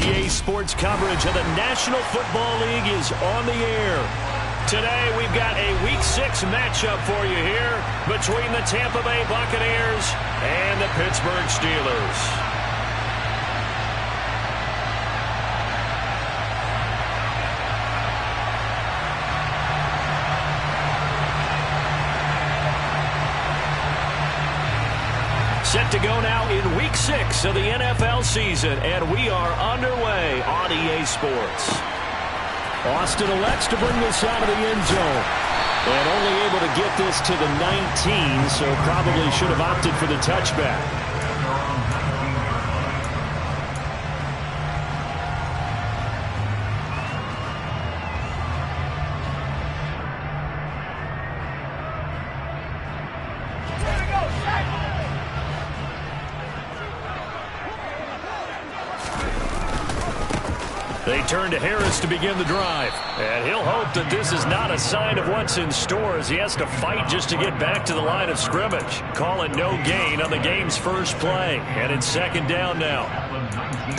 EA Sports coverage of the National Football League is on the air. Today, we've got a Week 6 matchup for you here between the Tampa Bay Buccaneers and the Pittsburgh Steelers. Set to go now in Week 6 of the NFL season, and we are underway on EA Sports. Austin elects to bring this out of the end zone. And only able to get this to the 19, so probably should have opted for the touchback. They turn to Harris to begin the drive. And he'll hope that this is not a sign of what's in store as he has to fight just to get back to the line of scrimmage. Call it no gain on the game's first play. And it's second down now.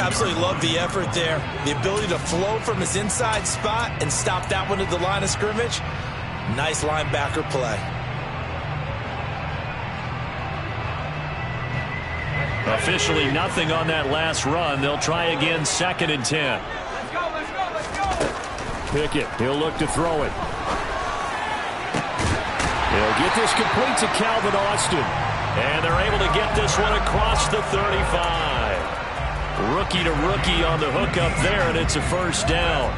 Absolutely love the effort there. The ability to flow from his inside spot and stop that one at the line of scrimmage. Nice linebacker play. Officially nothing on that last run. They'll try again, second and 10. Pickett, he'll look to throw it. He'll get this complete to Calvin Austin. And they're able to get this one across the 35. Rookie to rookie on the hook up there, and it's a first down.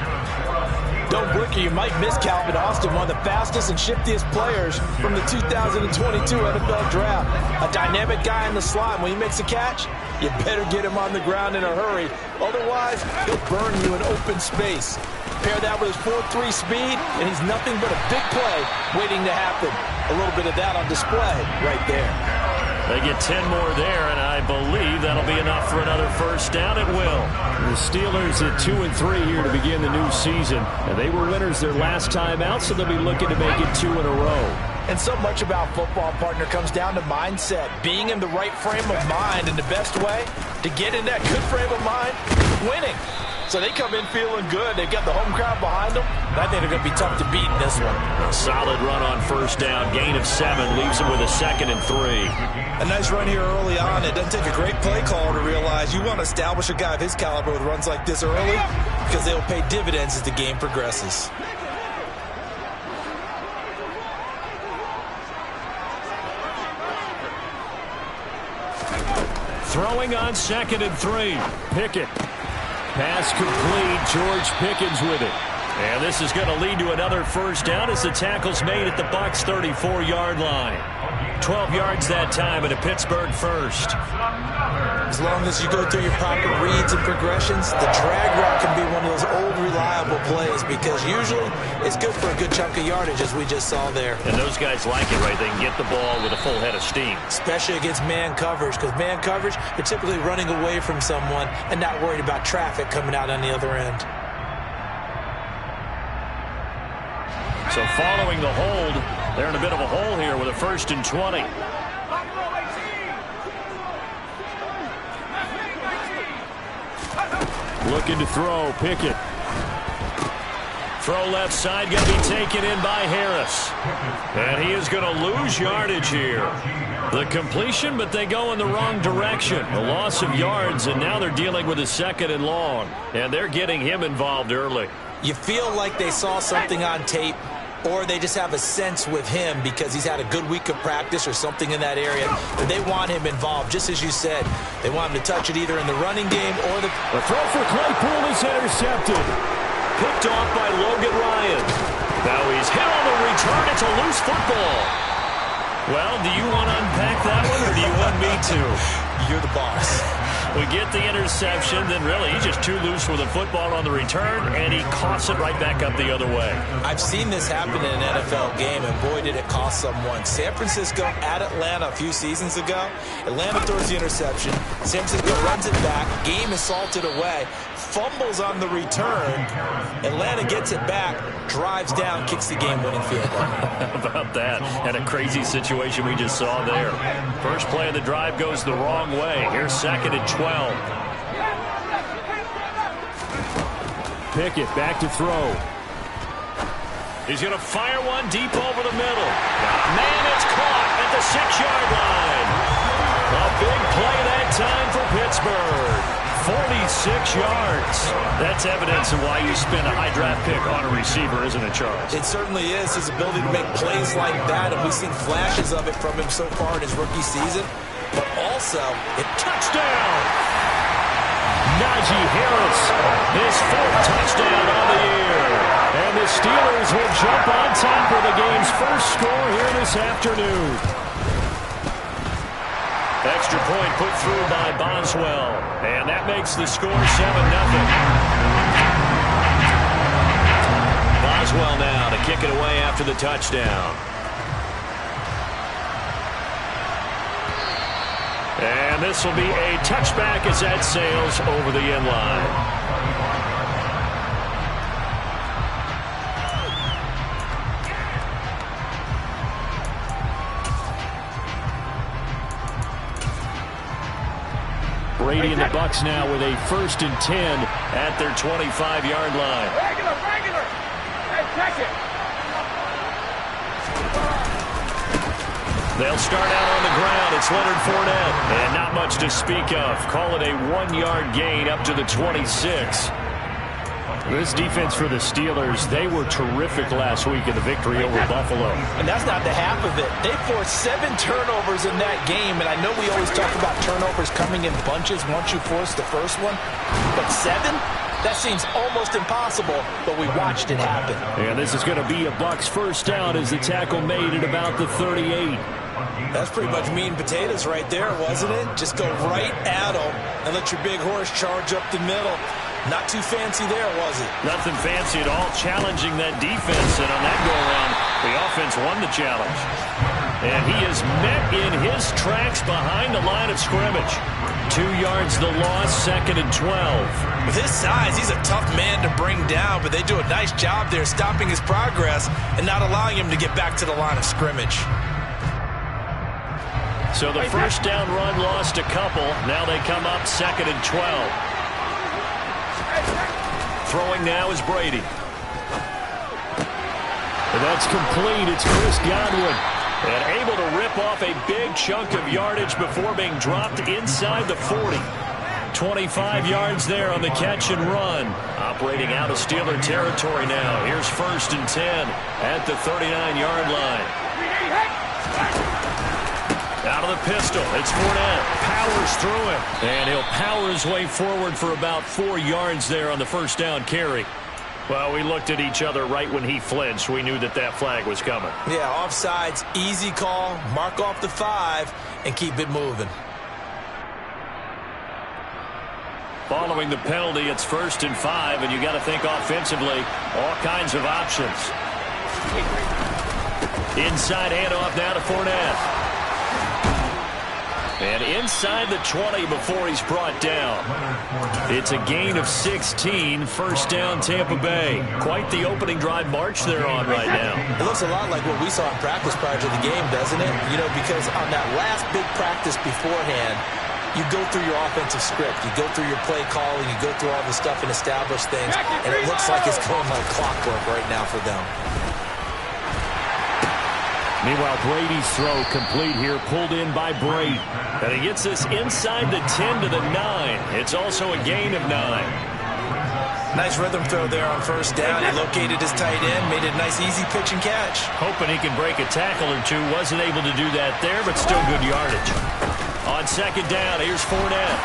Don't rookie, you might miss Calvin Austin, one of the fastest and shiftiest players from the 2022 NFL Draft. A dynamic guy in the slot. When he makes a catch, you better get him on the ground in a hurry. Otherwise, he'll burn you in open space. Pair that with his 4.3 speed, and he's nothing but a big play waiting to happen. A little bit of that on display right there. They get 10 more there, and I believe that'll be enough for another first down. It will. The Steelers at 2-3 here to begin the new season. And they were winners their last time out, so they'll be looking to make it 2 in a row. And so much about football, partner, comes down to mindset. Being in the right frame of mind, and the best way to get in that good frame of mind, winning. So they come in feeling good. They've got the home crowd behind them. I think they're going to be tough to beat in this one. A solid run on first down. Gain of 7 leaves them with a 2nd and 3. A nice run here early on. It doesn't take a great play caller to realize you want to establish a guy of his caliber with runs like this early because they will pay dividends as the game progresses. Throwing on 2nd and 3. Pickett. Pass complete. George Pickens with it. And this is going to lead to another first down as the tackle's made at the Bucs' 34-yard line. 12 yards that time and a Pittsburgh first. As long as you go through your proper reads and progressions, the drag route can be one of those old reliable plays because usually it's good for a good chunk of yardage as we just saw there. And those guys like it, right? They can get the ball with a full head of steam. Especially against man coverage because man coverage, you're typically running away from someone and not worried about traffic coming out on the other end. So following the hold, they're in a bit of a hole here with a 1st and 20. Looking to throw, Pickett. Throw left side, going to be taken in by Harris. And he is going to lose yardage here. The completion, but they go in the wrong direction. A loss of yards, and now they're dealing with a 2nd and long. And they're getting him involved early. You feel like they saw something on tape, or they just have a sense with him because he's had a good week of practice or something in that area. They want him involved, just as you said. They want him to touch it either in the running game or the throw for Claypool is intercepted. Picked off by Logan Ryan. Now he's hit on the return. It's a loose football. Well, do you want to unpack that one, or do you want me to? You're the boss. We get the interception, then really he's just too loose with the football on the return, and he coughs it right back up the other way. I've seen this happen in an NFL game, and boy, did it cost someone. San Francisco at Atlanta a few seasons ago. Atlanta throws the interception. San Francisco runs it back. Game is salted away. Fumbles on the return. Atlanta gets it back, drives down, kicks the game-winning field goal. How about that? And a crazy situation we just saw there. First play of the drive goes the wrong way. Here's 2nd and 12. Pickett back to throw. He's going to fire one deep over the middle. Man, it's caught at the 6-yard line. A big play that time for Pittsburgh. 46 yards. That's evidence of why you spend a high draft pick on a receiver, isn't it, Charles? It certainly is. His ability to make plays like that, and we've seen flashes of it from him so far in his rookie season. But also, touchdown! Najee Harris, his 4th touchdown on the year. And the Steelers will jump on top of the game's first score here this afternoon. Extra point put through by Boswell. And that makes the score 7-0. Boswell now to kick it away after the touchdown. And this will be a touchback as that sails over the end line. Brady and the Bucs now with a 1st and 10 at their 25-yard line. Regular. Hey, check it. They'll start out on the ground. It's Leonard Fournette. And not much to speak of. Call it a 1-yard gain up to the 26. This defense for the Steelers, they were terrific last week in the victory over Buffalo. And that's not the half of it. They forced 7 turnovers in that game, and I know we always talk about turnovers coming in bunches once you force the first one, but 7? That seems almost impossible, but we watched it happen. And this is going to be a Bucs first down as the tackle made at about the 38. That's pretty much meat and potatoes right there, wasn't it? Just go right at them and let your big horse charge up the middle. Not too fancy there, was it? Nothing fancy at all, challenging that defense, and on that go-around, the offense won the challenge. And he is met in his tracks behind the line of scrimmage. 2 yards the loss, 2nd and 12. With his size, he's a tough man to bring down, but they do a nice job there stopping his progress and not allowing him to get back to the line of scrimmage. So the first down run lost a couple. Now they come up 2nd and 12. Throwing now is Brady. And that's complete. It's Chris Godwin. And able to rip off a big chunk of yardage before being dropped inside the 40. 25 yards there on the catch and run. Operating out of Steeler territory now. Here's 1st and 10 at the 39-yard line. Out of the pistol, it's Fournette. Powers through it. And he'll power his way forward for about 4 yards there on the first down carry. Well, we looked at each other right when he flinched. We knew that that flag was coming. Yeah, offsides, easy call. Mark off the 5 and keep it moving. Following the penalty, it's 1st and 5, and you got to think offensively, all kinds of options. Inside handoff now to Fournette. And inside the 20 before he's brought down. It's a gain of 16, first down Tampa Bay. Quite the opening drive march they're on right now. It looks a lot like what we saw in practice prior to the game, doesn't it? You know, because on that last big practice beforehand, you go through your offensive script. You go through your play calling. You go through all the stuff and establish things. And it looks like it's going like clockwork right now for them. Meanwhile, Brady's throw complete here, pulled in by Brady. And he gets this inside the 10 to the 9. It's also a gain of 9. Nice rhythm throw there on first down. He located his tight end, made it a nice easy pitch and catch. Hoping he can break a tackle or two. Wasn't able to do that there, but still good yardage. On second down, here's Fournette.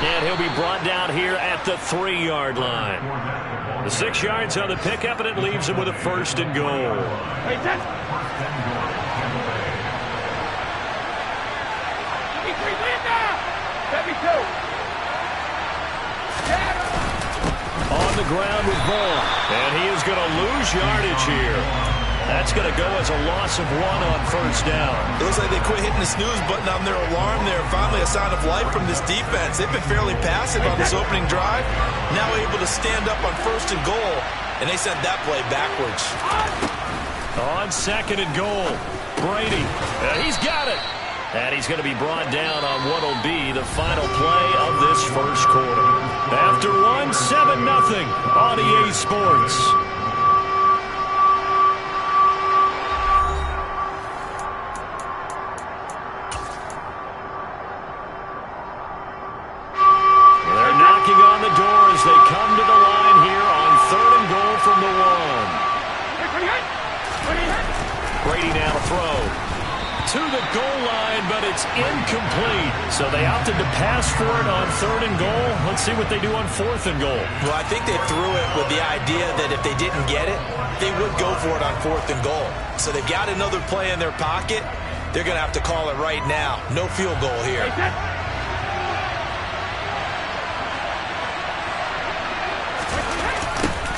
And he'll be brought down here at the 3-yard line. The 6 yards on the pickup, and it leaves him with a 1st and goal. On the ground with Vaughn. And he is going to lose yardage here. That's going to go as a loss of 1 on first down. It looks like they quit hitting the snooze button on their alarm there. Finally a sign of life from this defense. They've been fairly passive on this opening drive. Now able to stand up on 1st and goal. And they sent that play backwards. On 2nd and goal, Brady. He's got it. And he's going to be brought down on what will be the final play of this first quarter. After one, 7-0 on EA Sports. They're knocking on the door as they come to the line here on 3rd and goal from the 1. Brady now to throw. To the goal line, but it's incomplete. So they opted to pass for it on 3rd and goal. Let's see what they do on 4th and goal. Well, I think they threw it with the idea that if they didn't get it, they would go for it on 4th and goal. So they've got another play in their pocket. They're going to have to call it right now. No field goal here.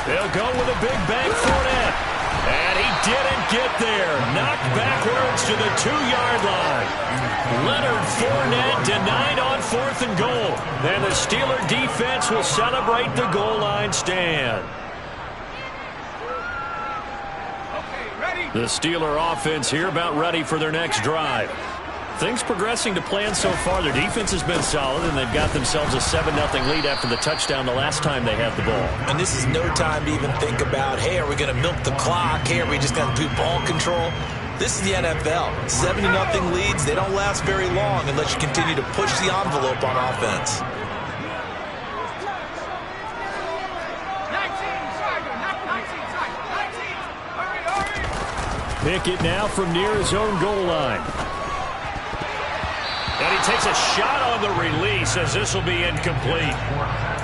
They'll go with a big bang Fournette. And he didn't get there. Knocked backwards to the 2-yard line. Leonard Fournette denied on 4th and goal. And the Steeler defense will celebrate the goal line stand. The Steeler offense here about ready for their next drive. Things progressing to plan so far. Their defense has been solid, and they've got themselves a 7-0 lead after the touchdown the last time they had the ball. And this is no time to even think about, hey, are we going to milk the clock? Hey, are we just going to do ball control? This is the NFL. 7-0 leads, they don't last very long unless you continue to push the envelope on offense. Pickett now from near his own goal line. And he takes a shot on the release as this will be incomplete.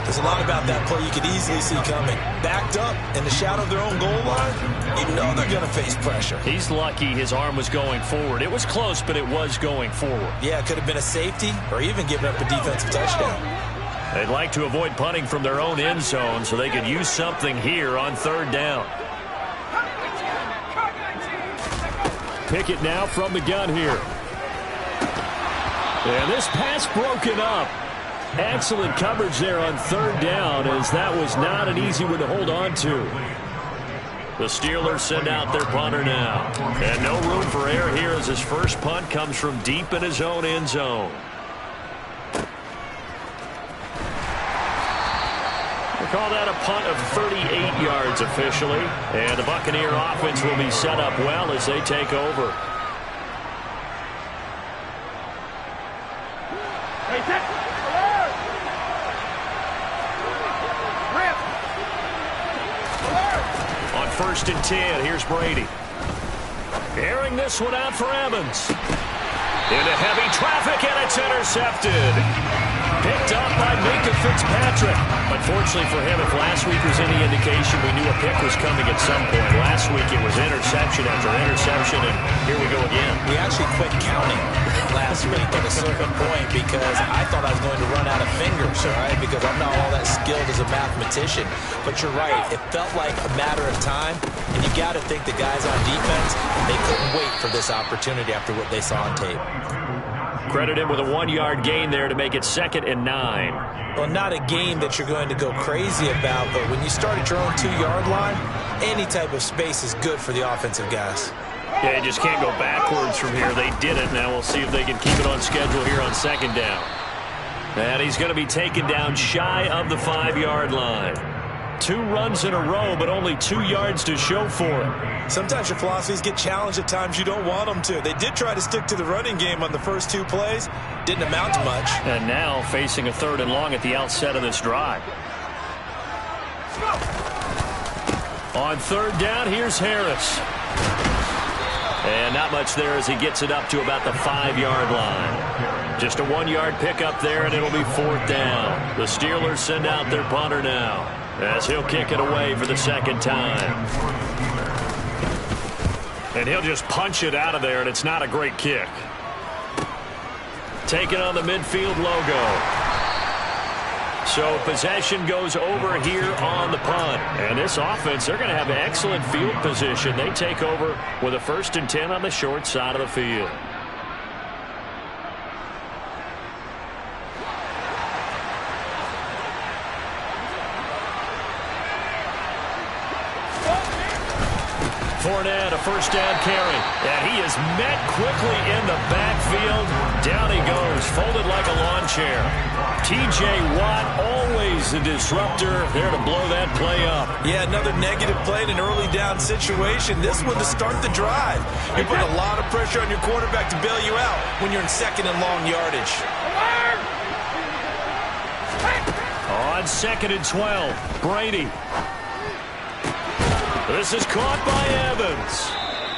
There's a lot about that play you could easily see coming. Backed up in the shadow of their own goal line, you know they're going to face pressure. He's lucky his arm was going forward. It was close, but it was going forward. Yeah, it could have been a safety or even given up a defensive touchdown. They'd like to avoid punting from their own end zone so they could use something here on 3rd down. Pickett now from the gun here. And this pass broken up. Excellent coverage there on 3rd down, as that was not an easy one to hold on to. The Steelers send out their punter now. And no room for error here as his first punt comes from deep in his own end zone. We'll call that a punt of 38 yards officially. And the Buccaneer offense will be set up well as they take over. On 1st and 10, here's Brady. Airing this one out for Evans. Into heavy traffic, and it's intercepted. Picked up by Minka Fitzpatrick. Unfortunately for him, if last week was any indication, we knew a pick was coming at some point. Last week it was interception after interception, and here we go again. We actually quit counting last week at a certain point because I thought I was going to run out of fingers, all right, because I'm not all that skilled as a mathematician. But you're right. It felt like a matter of time, and you got to think the guys on defense, they couldn't wait for this opportunity after what they saw on tape. Credit him with a 1-yard gain there to make it 2nd and 9. Well, not a game that you're going to go crazy about, but when you start at your own 2-yard line, any type of space is good for the offensive guys. Yeah, you just can't go backwards from here. They did it. Now we'll see if they can keep it on schedule here on 2nd down. And he's going to be taken down shy of the 5-yard line. 2 runs in a row, but only 2 yards to show for it. Sometimes your philosophies get challenged at times you don't want them to. They did try to stick to the running game on the first 2 plays. Didn't amount to much. And now facing a 3rd and long at the outset of this drive. On 3rd down, here's Harris. And not much there as he gets it up to about the 5-yard line. Just a 1-yard pickup there, and it'll be 4th down. The Steelers send out their punter now, as he'll kick it away for the 2nd time. And he'll just punch it out of there, and it's not a great kick. Taking on the midfield logo. So possession goes over here on the punt. And this offense, they're going to have excellent field position. They take over with a 1st and 10 on the short side of the field. Fournette, a 1st down carry. And he is met quickly in the backfield. Down he goes, folded like a lawn chair. T.J. Watt, always a disruptor, there to blow that play up. Yeah, another negative play in an early down situation. This one to start the drive. You put a lot of pressure on your quarterback to bail you out when you're in second and long yardage. On 2nd and 12, Brady. This is caught by Evans.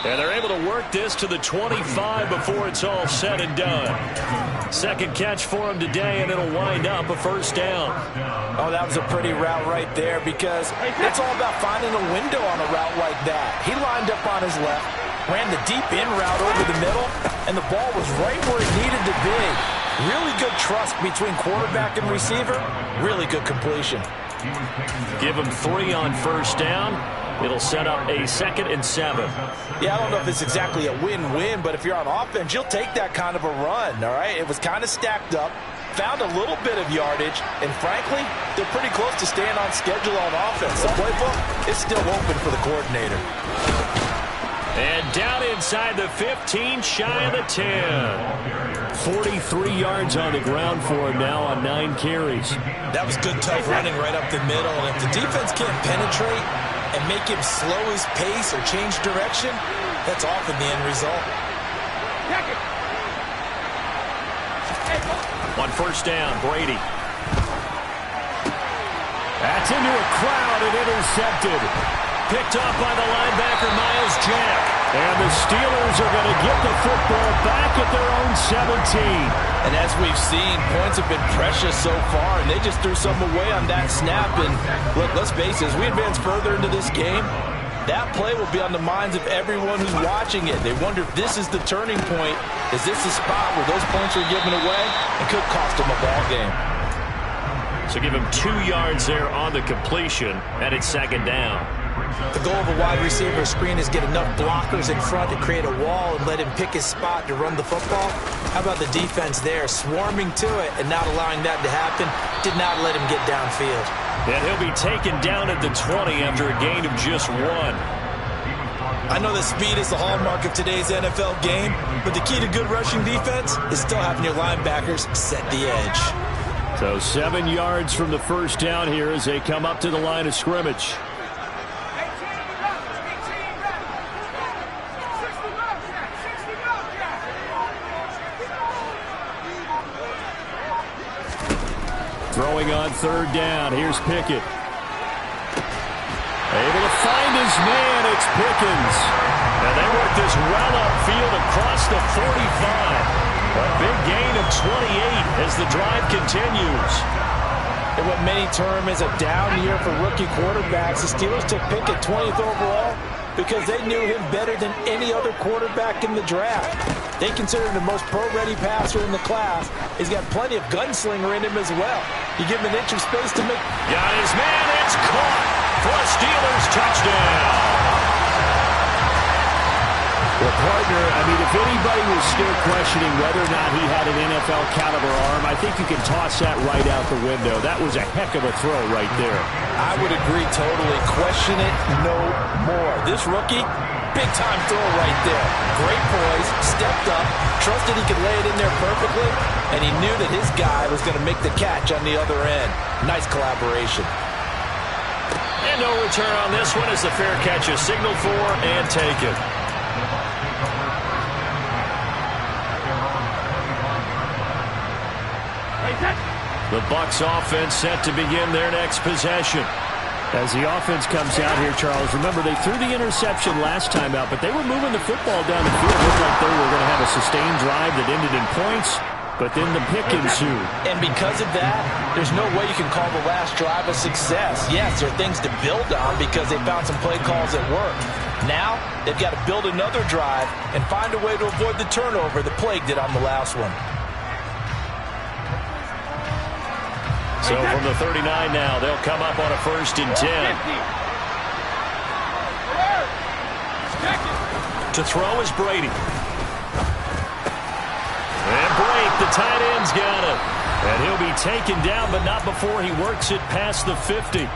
And they're able to work this to the 25 before it's all said and done. Second catch for him today, and it'll wind up a first down. Oh, that was a pretty route right there because it's all about finding a window on a route like that. He lined up on his left, ran the deep in route over the middle, and the ball was right where it needed to be. Really good trust between quarterback and receiver. Really good completion. Give him 3 on first down. It'll set up a 2nd and 7. Yeah, I don't know if it's exactly a win-win, but if you're on offense, you'll take that kind of a run, all right? It was kind of stacked up, found a little bit of yardage, and frankly, they're pretty close to staying on schedule on offense. The playbook is still open for the coordinator. And down inside the 15, shy of the 10. 43 yards on the ground for him now on 9 carries. That was good, tough running right up the middle, and if the defense can't penetrate and make him slow his pace or change direction, that's often the end result. On first down, Brady. That's into a crowd and intercepted. Picked off by the linebacker, Miles Jack. And the Steelers are going to get the football back at their own 17. And as we've seen, points have been precious so far, and they just threw some away on that snap. And look, let's face it, as we advance further into this game, that play will be on the minds of everyone who's watching it. They wonder if this is the turning point. Is this the spot where those points are given away and could cost them a ball game? So give him 2 yards there on the completion, and it's 2nd down. The goal of a wide receiver screen is get enough blockers in front to create a wall and let him pick his spot to run the football. How about the defense there, swarming to it and not allowing that to happen? Did not let him get downfield. And he'll be taken down at the 20 after a gain of just 1. I know that speed is the hallmark of today's NFL game, but the key to good rushing defense is still having your linebackers set the edge. So 7 yards from the first down here as they come up to the line of scrimmage. Throwing on 3rd down. Here's Pickett. Able to find his man. It's Pickens. And they work this well upfield across the 45. A big gain of 28 as the drive continues. And what many term as a down year for rookie quarterbacks, the Steelers took Pickett 20th overall because they knew him better than any other quarterback in the draft. They consider him the most pro-ready passer in the class. He's got plenty of gunslinger in him as well. You give him an inch of space to make... Got his man. It's caught for a Steelers touchdown. Well, partner, I mean, if anybody was still questioning whether or not he had an NFL caliber arm, I think you can toss that right out the window. That was a heck of a throw right there. I would agree totally. Question it no more. This rookie, big-time throw right there. Great poise, stepped up, trusted he could lay it in there perfectly, and he knew that his guy was going to make the catch on the other end. Nice collaboration. And no return on this one as the fair catch is signaled for and taken. The Bucs offense set to begin their next possession. As the offense comes out here, Charles, remember they threw the interception last time out, but they were moving the football down the field. It looked like they were going to have a sustained drive that ended in points, but then the pick ensued. And because of that, there's no way you can call the last drive a success. Yes, there are things to build on because they found some play calls that work. Now, they've got to build another drive and find a way to avoid the turnover that plagued it on the last one. So from the 39 now, they'll come up on a 1st and 10. To throw is Brady. And break, the tight end's got it. And he'll be taken down, but not before he works it past the 50.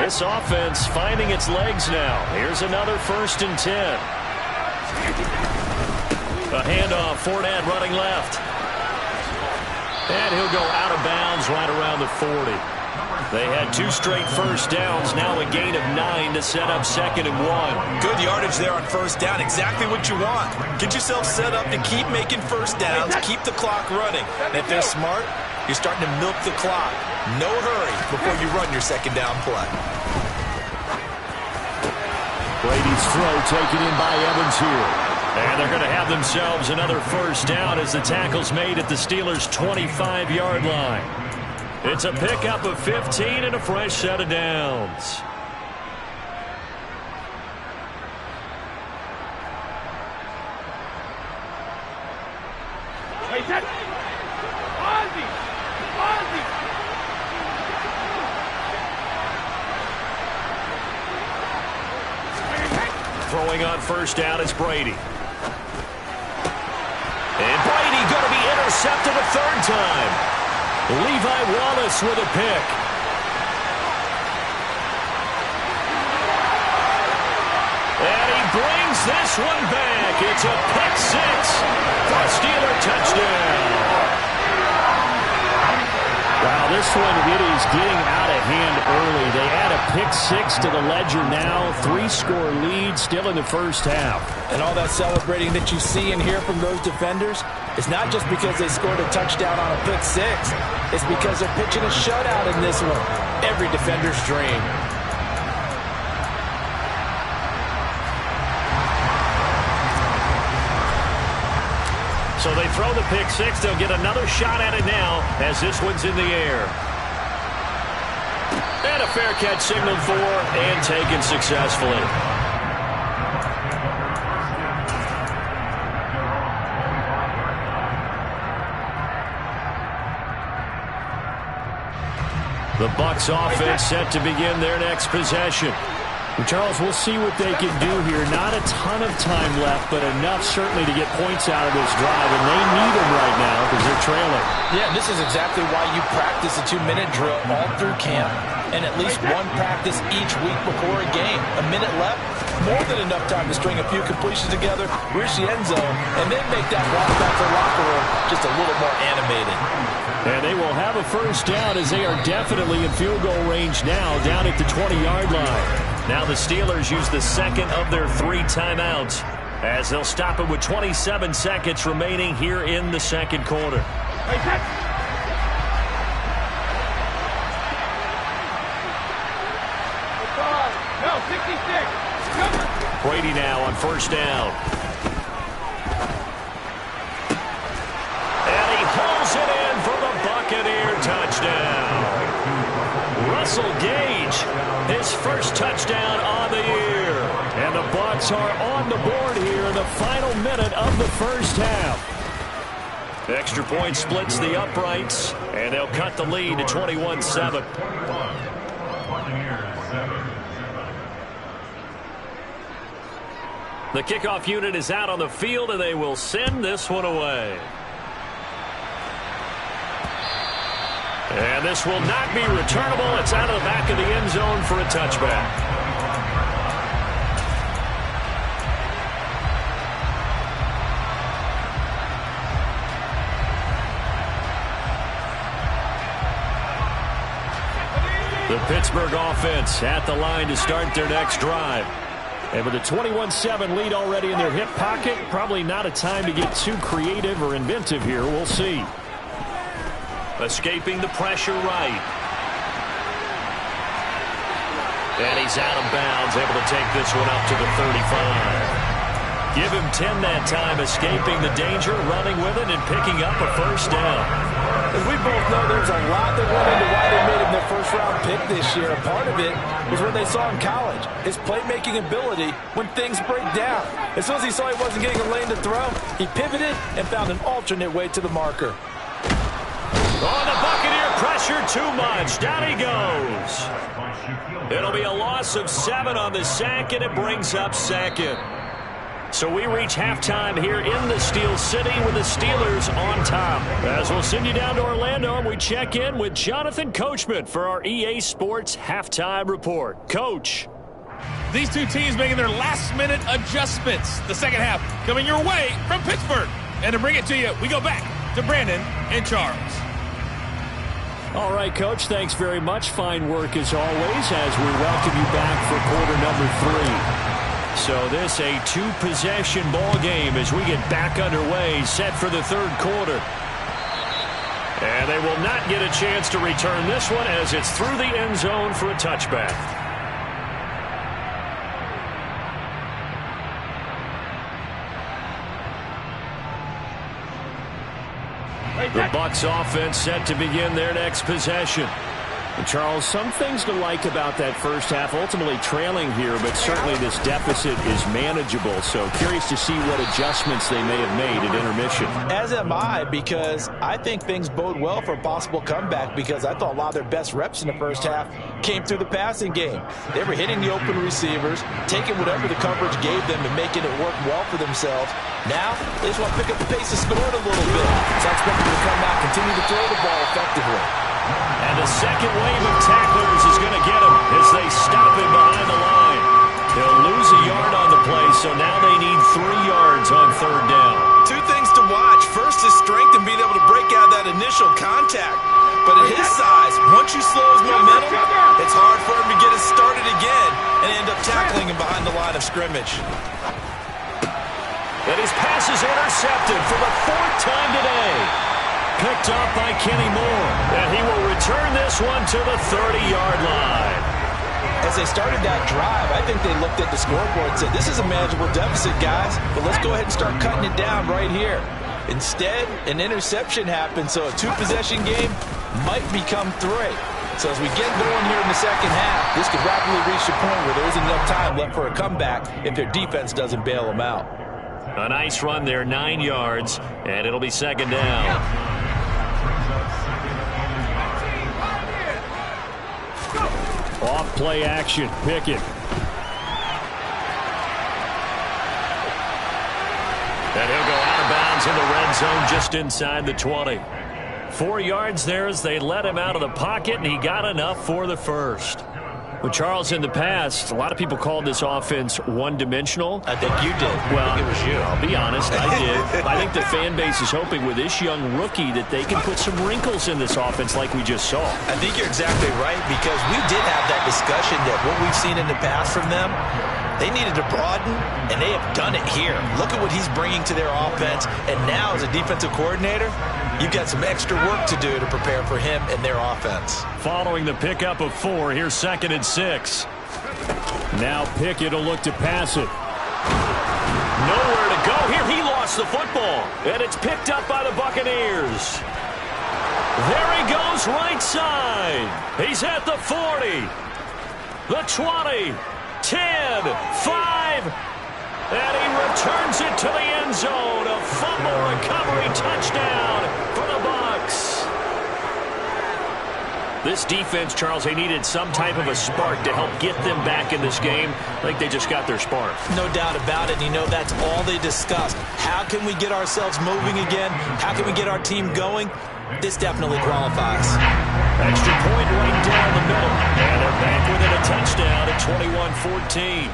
This offense finding its legs now. Here's another 1st and 10. A handoff, Fournette running left. And he'll go out of bounds right around the 40. They had 2 straight first downs, now a gain of 9 to set up 2nd and 1. Good yardage there on first down, exactly what you want. Get yourself set up to keep making first downs, keep the clock running. And if they're smart, you're starting to milk the clock. No hurry before you run your 2nd down play. Brady's throw taken in by Evans here. And they're going to have themselves another first down as the tackle's made at the Steelers' 25-yard line. It's a pickup of 15 and a fresh set of downs. Throwing on first down is Brady. And Brady going to be intercepted a 3rd time. Levi Wallace with a pick. And he brings this one back. It's a pick 6 for a Steeler touchdown. Wow, this one, it is getting out of hand early. They add a pick 6 to the ledger now. 3-score lead still in the first half. And all that celebrating that you see and hear from those defenders, it's not just because they scored a touchdown on a pick 6. It's because they're pitching a shutout in this one. Every defender's dream. So they throw the pick 6. They'll get another shot at it now as this one's in the air. And a fair catch signaled for and taken successfully. The Bucs offense set to begin their next possession. And Charles, we'll see what they can do here. Not a ton of time left, but enough certainly to get points out of this drive, and they need them right now because they're trailing. Yeah, this is exactly why you practice a 2-minute drill all through camp, and at least one practice each week before a game. A minute left, more than enough time to string a few completions together, reach the end zone, and then make that walk back to the locker room just a little more animated. And they will have a first down as they are definitely in field goal range now, down at the 20-yard line. Now the Steelers use the 2nd of their 3 timeouts as they'll stop it with 27 seconds remaining here in the 2nd quarter. No, 66. Brady now on first down. And he hauls it in for the Buccaneer touchdown. Russell Gage, his first touchdown on the year. And the Bucs are on the board here in the final minute of the first half. Extra point splits the uprights, and they'll cut the lead to 21-7. The kickoff unit is out on the field, and they will send this one away. And this will not be returnable. It's out of the back of the end zone for a touchback. The Pittsburgh offense at the line to start their next drive. And with a 21-7 lead already in their hip pocket, probably not a time to get too creative or inventive here. We'll see. Escaping the pressure right. And he's out of bounds, able to take this one up to the 35. Give him 10 that time, escaping the danger, running with it, and picking up a first down. As we both know, there's a lot that went into why they made him their first-round pick this year. A part of it was what they saw in college, his playmaking ability when things break down. As soon as he saw he wasn't getting a lane to throw, he pivoted and found an alternate way to the marker. Oh, the Buccaneer pressure too much. Down he goes. It'll be a loss of 7 on the sack, and it brings up 2nd. So we reach halftime here in the Steel City with the Steelers on top. As we'll send you down to Orlando, and we check in with Jonathan Coachman for our EA Sports Halftime Report. Coach. These two teams making their last-minute adjustments. The second half coming your way from Pittsburgh. And to bring it to you, we go back to Brandon and Charles. All right, Coach, thanks very much. Fine work as always as we welcome you back for quarter number 3. So this a two-possession ball game as we get back underway, set for the third quarter. And they will not get a chance to return this one as it's through the end zone for a touchback. The Bucs offense set to begin their next possession. And Charles, some things to like about that first half, ultimately trailing here, but certainly this deficit is manageable. So curious to see what adjustments they may have made at intermission. As am I, because I think things bode well for a possible comeback, because I thought a lot of their best reps in the first half came through the passing game. They were hitting the open receivers, taking whatever the coverage gave them and making it work well for themselves. Now, they just want to pick up the pace of scoring a little bit. So I expect them to come out, continue to throw the ball effectively. And the second wave of tacklers is going to get him as they stop him behind the line. They'll lose a yard on the play, so now they need 3 yards on third down. Two things to watch. First is strength and being able to break out that initial contact. But at his size, once you slow his momentum, it's hard for him to get it started again and end up tackling him behind the line of scrimmage. And his pass is intercepted for the 4th time today. Picked up by Kenny Moore. And he will return this one to the 30-yard line. As they started that drive, I think they looked at the scoreboard and said, this is a manageable deficit, guys, but let's go ahead and start cutting it down right here. Instead, an interception happened, so a two-possession game might become 3. So as we get going here in the second half, this could rapidly reach the point where there isn't enough time left for a comeback if their defense doesn't bail them out. A nice run there, 9 yards, and it'll be second down. Off play action, Pickett. And he'll go out of bounds in the red zone just inside the 20. 4 yards there as they let him out of the pocket, and he got enough for the first. Well, Charles, in the past, a lot of people called this offense one-dimensional. I think you did. Well, I think it was you. I'll be honest, I did. I think the fan base is hoping with this young rookie that they can put some wrinkles in this offense like we just saw. I think you're exactly right, because we did have that discussion that what we've seen in the past from them, they needed to broaden, and they have done it here. Look at what he's bringing to their offense, and now as a defensive coordinator, you've got some extra work to do to prepare for him and their offense. Following the pickup of 4, here's 2nd and 6. Now Pickett will look to pass it. Nowhere to go here. He lost the football, and it's picked up by the Buccaneers. There he goes right side. He's at the 40, the 20, 10, 5, and he returns it to the end zone. A fumble recovery touchdown for the Bucs. This defense, Charles, they needed some type of a spark to help get them back in this game. I think they just got their spark. No doubt about it. You know, that's all they discussed. How can we get ourselves moving again? How can we get our team going? This definitely qualifies. Extra point right down the middle. And they're back within a touchdown at 21-14.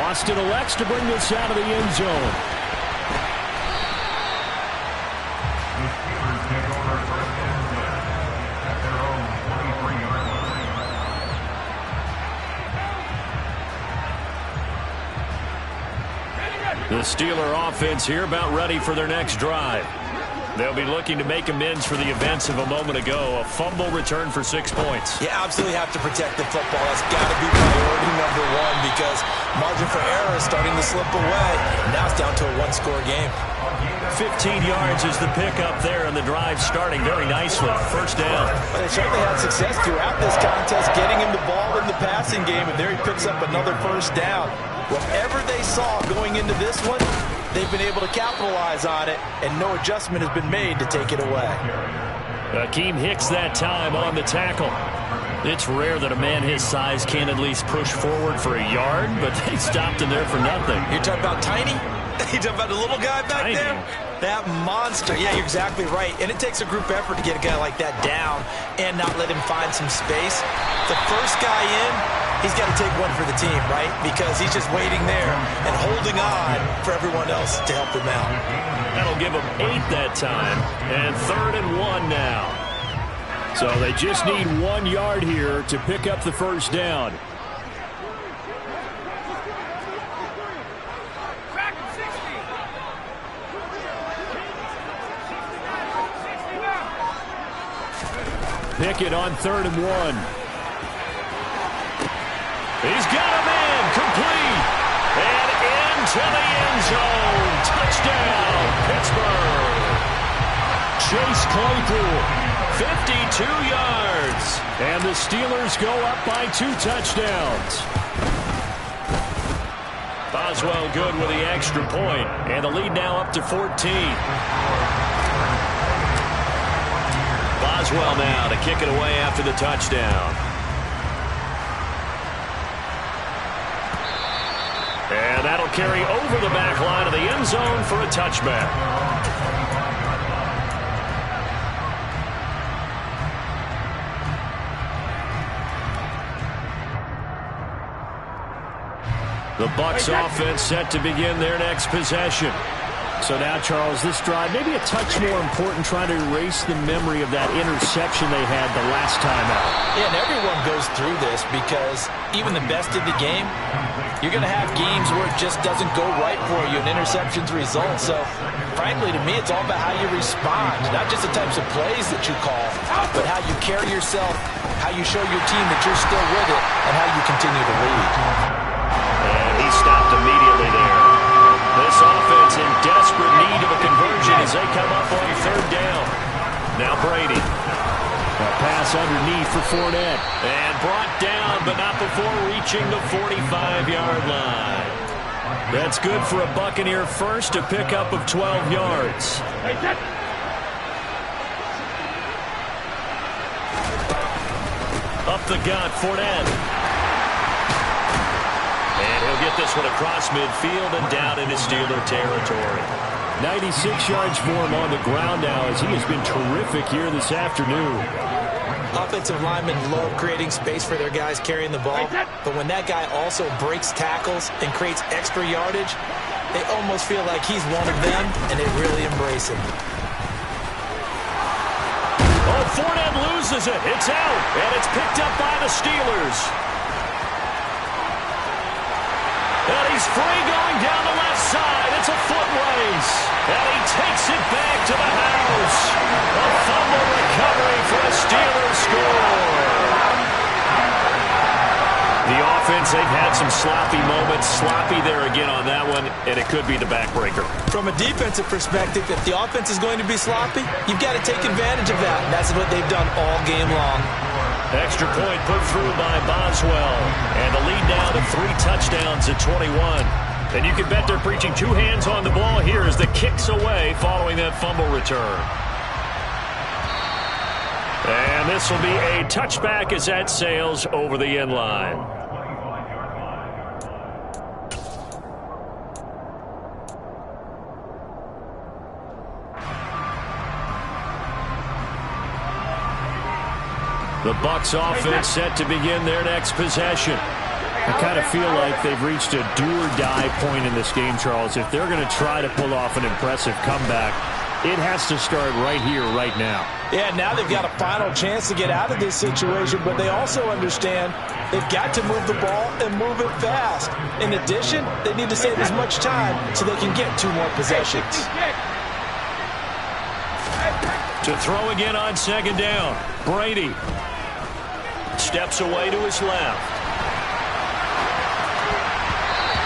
Austin elects to bring this out of the end zone. The Steeler offense here about ready for their next drive. They'll be looking to make amends for the events of a moment ago. A fumble return for 6 points. You absolutely have to protect the football. That's got to be priority number 1, because margin for error is starting to slip away. Now it's down to a 1-score game. 15 yards is the pickup there, and the drive starting very nicely. First down. Well, they certainly had success throughout this contest, getting him the ball in the passing game, and there he picks up another first down. Whatever they saw going into this one, they've been able to capitalize on it, and no adjustment has been made to take it away. Akeem Hicks that time on the tackle. It's rare that a man his size can at least push forward for a yard, but they stopped him there for nothing. You're talking about tiny? You're talking about the little guy back there? That monster. Yeah, you're exactly right. And it takes a group effort to get a guy like that down and not let him find some space. The first guy in, he's got to take one for the team, right? Because he's just waiting there and holding on for everyone else to help him out. That'll give him 8 that time. And 3rd and 1 now. So they just need 1 yard here to pick up the first down. Pickett on 3rd and 1. He's got a man complete. And into the end zone. Touchdown, Pittsburgh. Chase Claypool, 52 yards. And the Steelers go up by 2 touchdowns. Boswell good with the extra point. And the lead now up to 14. Boswell now to kick it away after the touchdown. And that'll carry over the back line of the end zone for a touchback. The Bucs offense set to begin their next possession. So now, Charles, this drive, maybe a touch more important, trying to erase the memory of that interception they had the last time out. Yeah, and everyone goes through this because even the best in the game, you're going to have games where it just doesn't go right for you, and interceptions result. So, frankly, to me, it's all about how you respond, not just the types of plays that you call, but how you carry yourself, how you show your team that you're still with it, and how you continue to lead. And he stopped immediately there. This offense in desperate need of a conversion as they come up on 3rd down. Now Brady. A pass underneath for Fournette. And brought down, but not before reaching the 45-yard line. That's good for a Buccaneer first, a pickup of 12 yards. Up the gut, Fournette. And he'll get this one across midfield and down into Steeler territory. 96 yards for him on the ground now as he has been terrific here this afternoon. Offensive linemen love creating space for their guys carrying the ball, but when that guy also breaks tackles and creates extra yardage, they almost feel like he's one of them, and they really embrace him. Oh, Fournette loses it. It's out, and it's picked up by the Steelers. And he's free going down the left side. It's a foot race. And he takes it back to the house. A fumble recovery for a Steelers score. The offense, they've had some sloppy moments. Sloppy there again on that one, and it could be the backbreaker. From a defensive perspective, if the offense is going to be sloppy, you've got to take advantage of that. And that's what they've done all game long. Extra point put through by Boswell. And the lead now to 3 touchdowns at 21. And you can bet they're preaching 2 hands on the ball here as the kick's away following that fumble return. And this will be a touchback as that sails over the end line. The Bucs offense set to begin their next possession. I kind of feel like they've reached a do-or-die point in this game, Charles. If they're going to try to pull off an impressive comeback, it has to start right here, right now. Yeah, now they've got a final chance to get out of this situation, but they also understand they've got to move the ball and move it fast. In addition, they need to save as much time so they can get 2 more possessions. To throw again on 2nd down, Brady steps away to his left.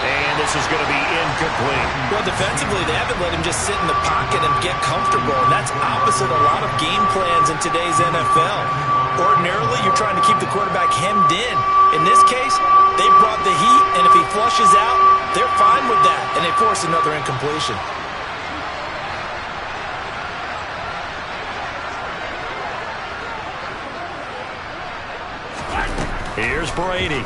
And this is going to be incomplete. Well, defensively, they haven't let him just sit in the pocket and get comfortable, and that's opposite a lot of game plans in today's NFL. Ordinarily, you're trying to keep the quarterback hemmed in. In this case, they brought the heat, and if he flushes out, they're fine with that, and they force another incompletion. Here's Brady.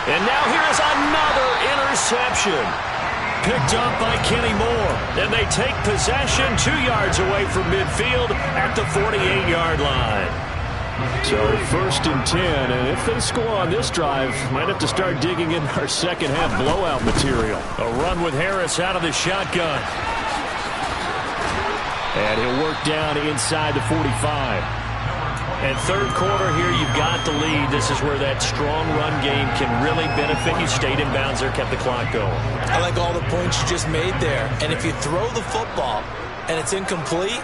And now here's another interception. Picked up by Kenny Moore. And they take possession 2 yards away from midfield at the 48-yard line. So 1st and 10, and if they score on this drive, might have to start digging in our second half blowout material. A run with Harris out of the shotgun. And he'll work down inside the 45. And third quarter here, you've got the lead. This is where that strong run game can really benefit you. Stayed in bounds there, kept the clock going. I like all the points you just made there. And if you throw the football and it's incomplete,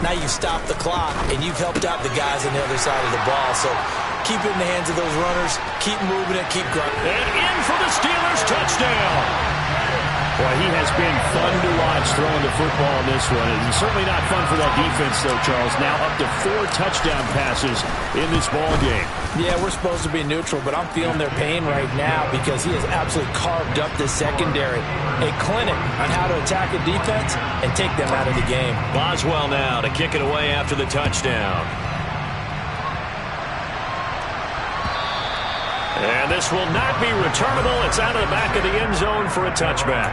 now you stop the clock and you've helped out the guys on the other side of the ball. So keep it in the hands of those runners. Keep moving it. Keep grunting. And in for the Steelers touchdown. Boy, he has been fun to watch throwing the football in this one. And certainly not fun for that defense, though, Charles. Now up to 4 touchdown passes in this ball game. Yeah, we're supposed to be neutral, but I'm feeling their pain right now because he has absolutely carved up the secondary. A clinic on how to attack a defense and take them out of the game. Boswell now to kick it away after the touchdown. And this will not be returnable. It's out of the back of the end zone for a touchback.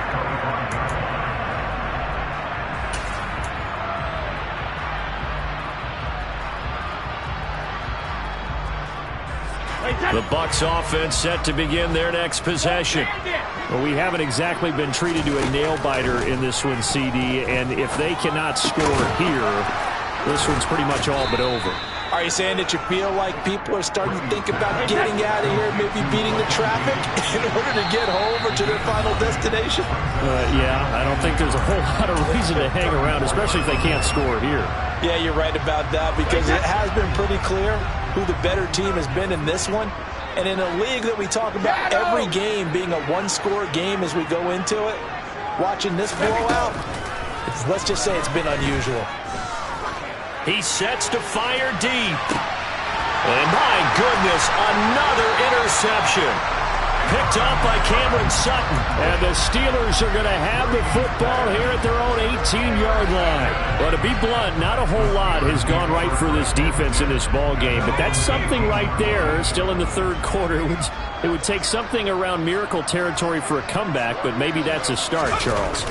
The Bucs offense set to begin their next possession. Well, we haven't exactly been treated to a nail-biter in this one, CD, and if they cannot score here, this one's pretty much all but over. Are you saying that you feel like people are starting to think about getting out of here, maybe beating the traffic in order to get home or to their final destination? Yeah, I don't think there's a whole lot of reason to hang around, especially if they can't score here. Yeah, you're right about that because it has been pretty clear who the better team has been in this one. And in a league that we talk about every game being a one-score game as we go into it, watching this blowout, let's just say it's been unusual. He sets to fire deep. And my goodness, another interception. Picked up by Cameron Sutton. And the Steelers are going to have the football here at their own 18-yard line. Well, to be blunt, not a whole lot has gone right for this defense in this ball game. But that's something right there, still in the third quarter. It would take something around miracle territory for a comeback, but maybe that's a start, Charles.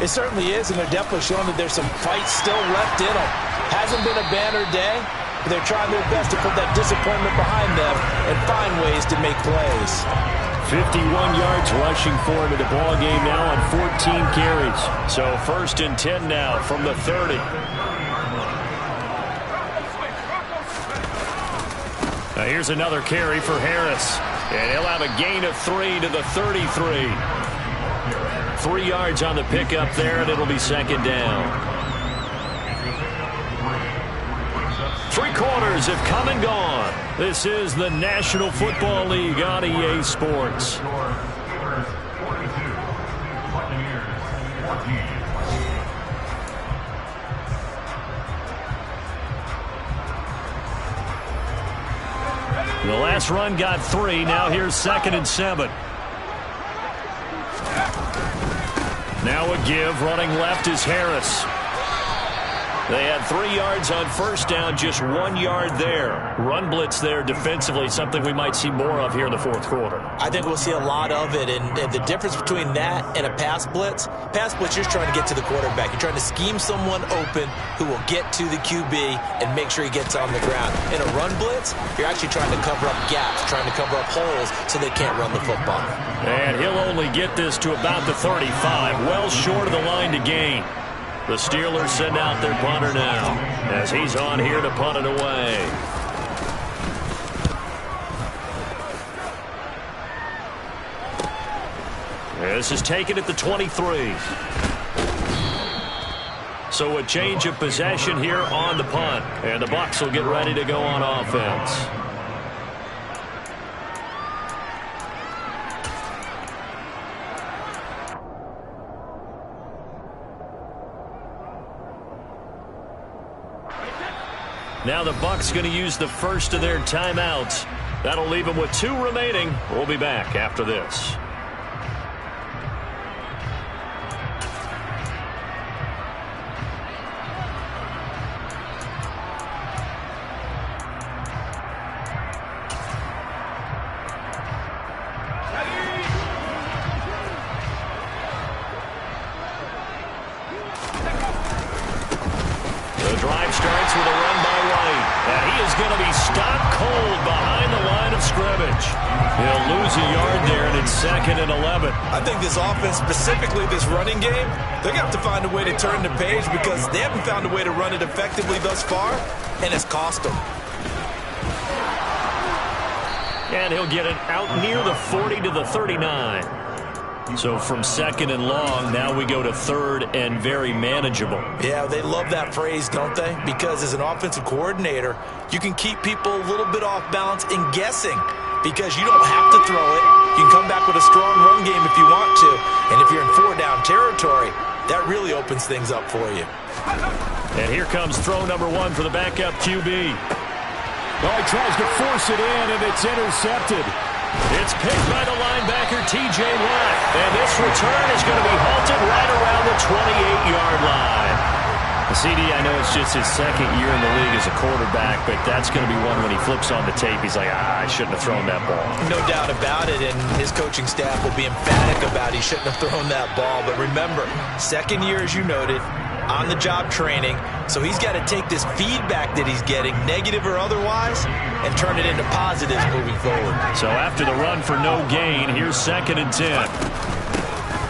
It certainly is, and they're definitely showing that there's some fight still left in them. Hasn't been a banner day, but they're trying their best to put that disappointment behind them and find ways to make plays. 51 yards rushing for him in the ball game now on 14 carries. So 1st and 10 now from the 30. Now here's another carry for Harris. And he'll have a gain of 3 to the 33. 3 yards on the pickup there, and it'll be 2nd down. 3 quarters have come and gone. This is the National Football League on EA Sports. The last run got 3. Now here's 2nd and 7. Now a give. Running left is Harris. They had 3 yards on 1st down, just 1 yard there. Run blitz there defensively, something we might see more of here in the 4th quarter. I think we'll see a lot of it, and the difference between that and a pass blitz, you're just trying to get to the quarterback. You're trying to scheme someone open who will get to the QB and make sure he gets on the ground. In a run blitz, you're actually trying to cover up gaps, trying to cover up holes so they can't run the football. And he'll only get this to about the 35, well short of the line to gain. The Steelers send out their punter now as he's on here to punt it away. This is taken at the 23. So a change of possession here on the punt. And the Bucs will get ready to go on offense. Now the Bucs going to use the first of their timeouts. That'll leave them with 2 remaining. We'll be back after this. going to be stopped cold behind the line of scrimmage. He'll lose a yard there, and it's 2nd and 11. I think this offense, specifically this running game, they're going to have to find a way to turn the page because they haven't found a way to run it effectively thus far, and it's cost them. And he'll get it out near the 40 to the 39. So from 2nd and long, now we go to 3rd and very manageable. Yeah, they love that phrase, don't they? Because as an offensive coordinator, you can keep people a little bit off balance and guessing because you don't have to throw it. You can come back with a strong run game if you want to. And if you're in 4-down territory, that really opens things up for you. And here comes throw number 1 for the backup QB. Oh, he tries to force it in, and it's intercepted. It's picked by the linebacker, T.J. Watt. And this return is going to be halted right around the 28-yard line. CD, I know it's just his 2nd year in the league as a quarterback, but that's going to be one when he flips on the tape. He's like, I shouldn't have thrown that ball. No doubt about it, and his coaching staff will be emphatic about he shouldn't have thrown that ball. But remember, 2nd year, as you noted, on-the-job training, so he's got to take this feedback that he's getting, negative or otherwise, and turn it into positives moving forward. So after the run for no gain, here's 2nd and 10.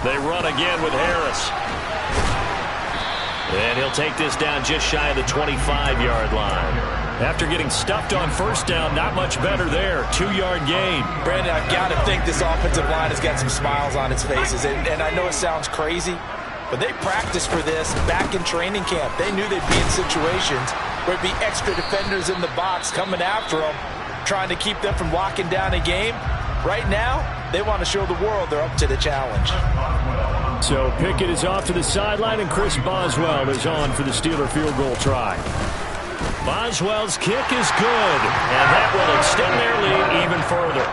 They run again with Harris. And he'll take this down just shy of the 25-yard line. After getting stuffed on 1st down, not much better there. 2-yard gain. Brandon, I've got to think this offensive line has got some smiles on its faces, and I know it sounds crazy, but they practiced for this back in training camp. They knew they'd be in situations where it'd be extra defenders in the box coming after them, trying to keep them from locking down a game. Right now, they want to show the world they're up to the challenge. So Pickett is off to the sideline, and Chris Boswell is on for the Steeler field goal try. Boswell's kick is good, and that will extend their lead even further.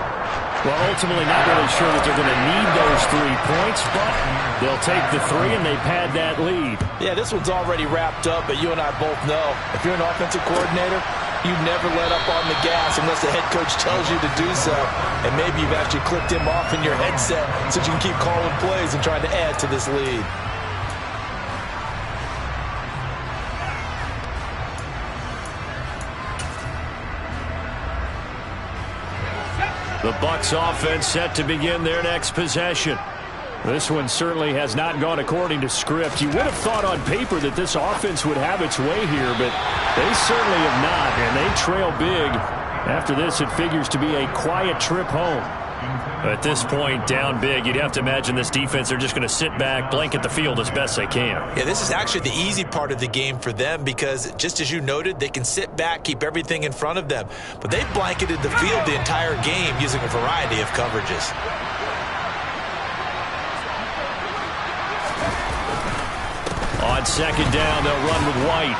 Well, ultimately not really sure that they're going to need those 3 points, but they'll take the 3 and they pad that lead. Yeah, this one's already wrapped up, but you and I both know if you're an offensive coordinator, you never let up on the gas unless the head coach tells you to do so. And maybe you've actually clicked him off in your headset so you can keep calling plays and trying to add to this lead. The Bucs offense set to begin their next possession. This one certainly has not gone according to script. You would have thought on paper that this offense would have its way here, but they certainly have not, and they trail big. After this, it figures to be a quiet trip home. At this point, down big, you'd have to imagine this defense are just going to sit back, blanket the field as best they can. Yeah, this is actually the easy part of the game for them because, just as you noted, they can sit back, keep everything in front of them. But they've blanketed the field the entire game using a variety of coverages. On 2nd down, they'll run with White.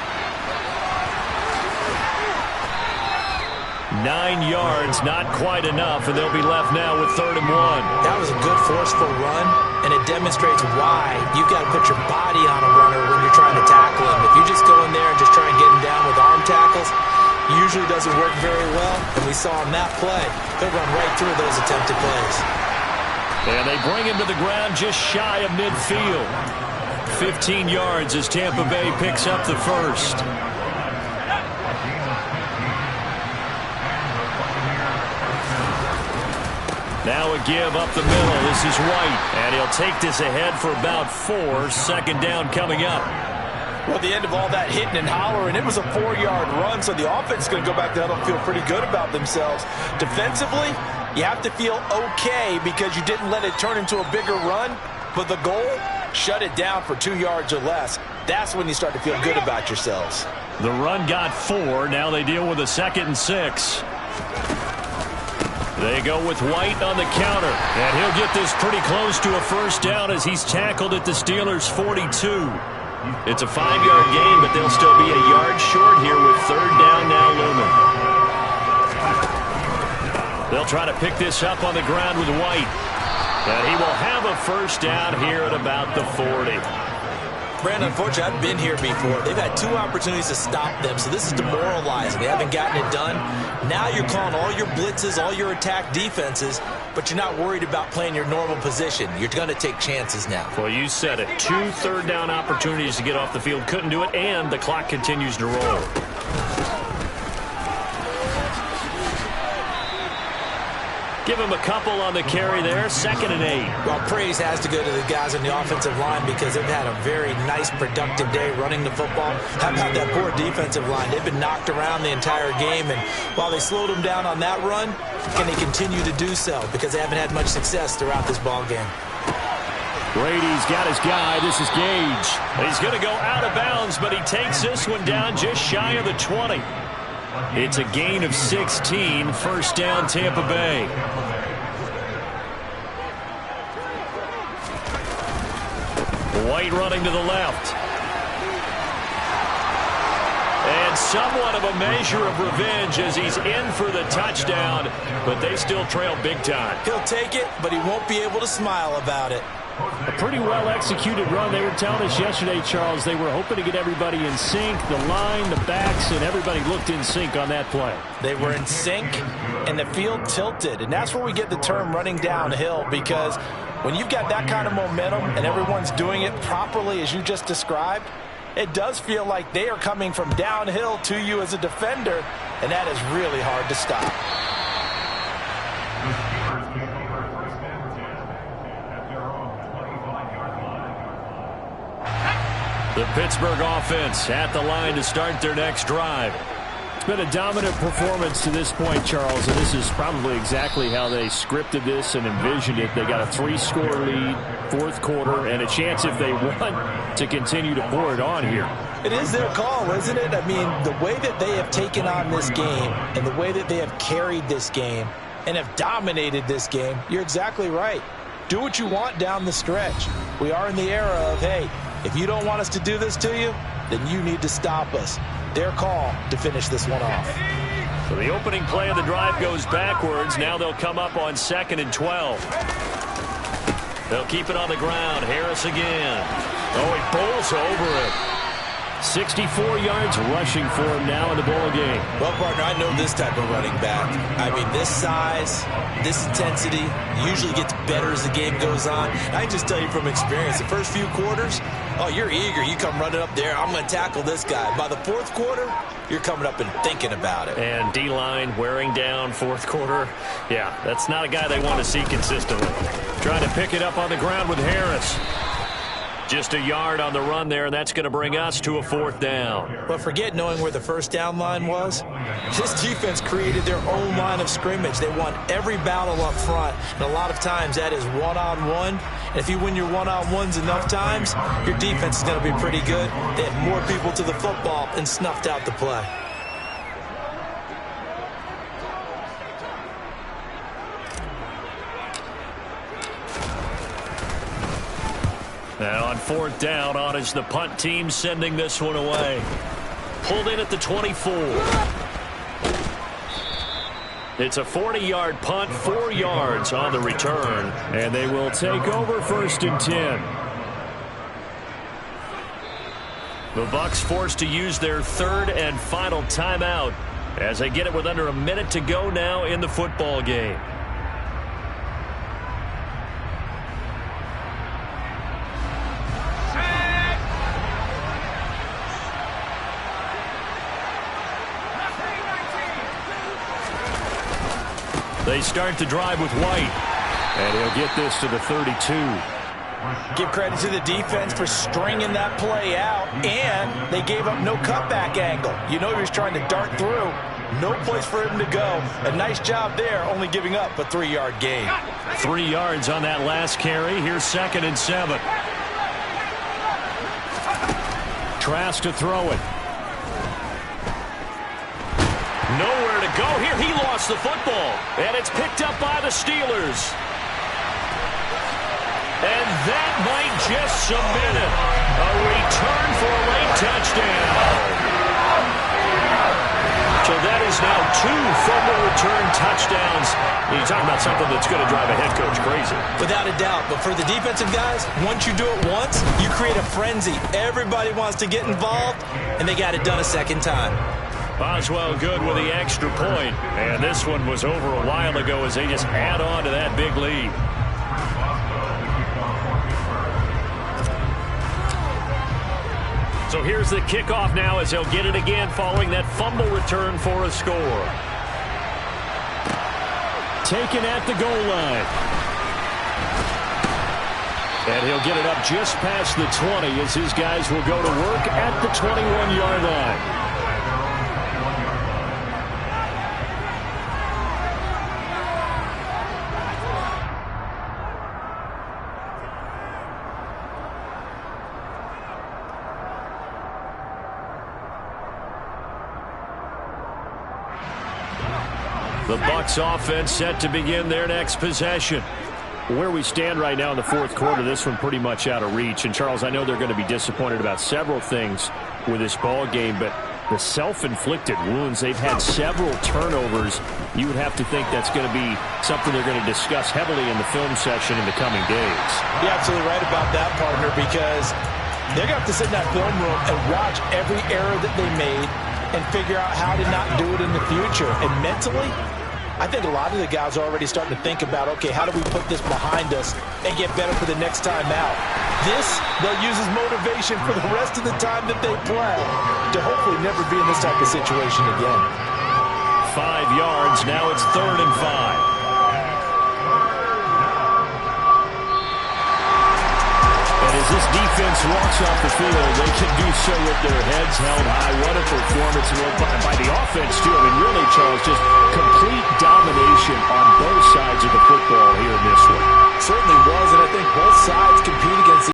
9 yards, not quite enough, and they'll be left now with 3rd and 1. That was a good forceful run, and it demonstrates why you've got to put your body on a runner when you're trying to tackle him. If you just go in there and just try and get him down with arm tackles, it usually doesn't work very well, and we saw on that play, he'll run right through those attempted plays. And they bring him to the ground just shy of midfield. 15 yards as Tampa Bay picks up the first. Now a give up the middle. This is White, and he'll take this ahead for about 4. 2nd down coming up. Well, at the end of all that hitting and hollering, it was a 4-yard run, so the offense is going to go back to huddle and feel pretty good about themselves. Defensively, you have to feel okay because you didn't let it turn into a bigger run, but the goal, shut it down for 2 yards or less. That's when you start to feel good about yourselves. The run got 4. Now they deal with a 2nd and 6. They go with White on the counter, and he'll get this pretty close to a 1st down as he's tackled at the Steelers' 42. It's a 5-yard gain, but they'll still be a yard short here with 3rd down now looming. They'll try to pick this up on the ground with White, and he will have a 1st down here at about the 40. Brandon, unfortunately, I've been here before. They've had 2 opportunities to stop them, so this is demoralizing. They haven't gotten it done. Now you're calling all your blitzes, all your attack defenses, but you're not worried about playing your normal position. You're going to take chances now. Well, you said it. 2 3rd down opportunities to get off the field. Couldn't do it, and the clock continues to roll. Give him a couple on the carry there. 2nd and 8. Well, praise has to go to the guys on the offensive line because they've had a very nice, productive day running the football. How about that poor defensive line? They've been knocked around the entire game, and while they slowed them down on that run, can they continue to do so? Because they haven't had much success throughout this ball game. Brady's got his guy. This is Gage. He's going to go out of bounds, but he takes this one down just shy of the 20. It's a gain of 16. 1st down, Tampa Bay. White running to the left. And somewhat of a measure of revenge as he's in for the touchdown, but they still trail big time. He'll take it, but he won't be able to smile about it. A pretty well-executed run. They were telling us yesterday, Charles, they were hoping to get everybody in sync, the line, the backs, and everybody looked in sync on that play. They were in sync, and the field tilted, and that's where we get the term running downhill, because when you've got that kind of momentum and everyone's doing it properly as you just described, it does feel like they are coming from downhill to you as a defender, and that is really hard to stop. The Pittsburgh offense at the line to start their next drive. It's been a dominant performance to this point, Charles, and this is probably exactly how they scripted this and envisioned it. They got a 3-score lead, 4th quarter, and a chance if they want to continue to pour it on here. It is their call, isn't it? I mean, the way that they have taken on this game and the way that they have carried this game and have dominated this game, you're exactly right. Do what you want down the stretch. We are in the era of, hey, if you don't want us to do this to you, then you need to stop us. Their call to finish this one off. So the opening play of the drive goes backwards. Now they'll come up on 2nd and 12. They'll keep it on the ground. Harris again. Oh, he bowls over it. 64 yards rushing for him now in the ball game. Well, partner, I know this type of running back. I mean, this size, this intensity usually gets better as the game goes on. I can just tell you from experience, the first few quarters, oh, you're eager. You come running up there, I'm going to tackle this guy. By the 4th quarter, you're coming up and thinking about it. And D-line wearing down 4th quarter. Yeah, that's not a guy they want to see consistently. Trying to pick it up on the ground with Harris. Just a yard on the run there, and that's going to bring us to a 4th down. But forget knowing where the 1st down line was. This defense created their own line of scrimmage. They won every battle up front, and a lot of times that is one-on-one. And if you win your one-on-ones enough times, your defense is going to be pretty good. They had more people to the football and snuffed out the play. Now on 4th down, on is the punt team sending this one away. Pulled in at the 24. It's a 40-yard punt, 4 yards on the return. And they will take over 1st and 10. The Bucs forced to use their 3rd and final timeout as they get it with under a minute to go now in the football game. They start the drive with White. And he'll get this to the 32. Give credit to the defense for stringing that play out, and they gave up no cutback angle. You know he was trying to dart through. No place for him to go. A nice job there, only giving up a 3-yard gain. 3 yards on that last carry. Here's 2nd and 7. Trask to throw it. Nowhere to go here. He lost the football, and it's picked up by the Steelers. And that might just cement it. A return for a late touchdown. So that is now 2 fumble return touchdowns. You're talking about something that's going to drive a head coach crazy. Without a doubt. But for the defensive guys, once you do it once, you create a frenzy. Everybody wants to get involved, and they got it done a 2nd time. Boswell good with the extra point. And this one was over a while ago as they just add on to that big lead. So here's the kickoff now as they'll get it again following that fumble return for a score. taken at the goal line. And he'll get it up just past the 20 as his guys will go to work at the 21-yard line. The Bucs offense set to begin their next possession. Where we stand right now in the fourth quarter, this one pretty much out of reach. And, Charles, I know they're going to be disappointed about several things with this ball game, but the self-inflicted wounds, they've had several turnovers. You would have to think that's going to be something they're going to discuss heavily in the film session in the coming days. You're absolutely right about that, partner, because they're going to have to sit in that film room and watch every error that they made and figure out how to not do it in the future. And mentally, I think a lot of the guys are already starting to think about, okay, how do we put this behind us and get better for the next time out? This, they'll use as motivation for the rest of the time that they play to hopefully never be in this type of situation again. 5 yards, now it's 3rd and 5. And as this defense walks off the field, they can do so with their heads held high. What a performance by the offense, too. I mean, really, Charles, just complete domination on both sides of the football here in this one. Certainly was, and I think both sides compete against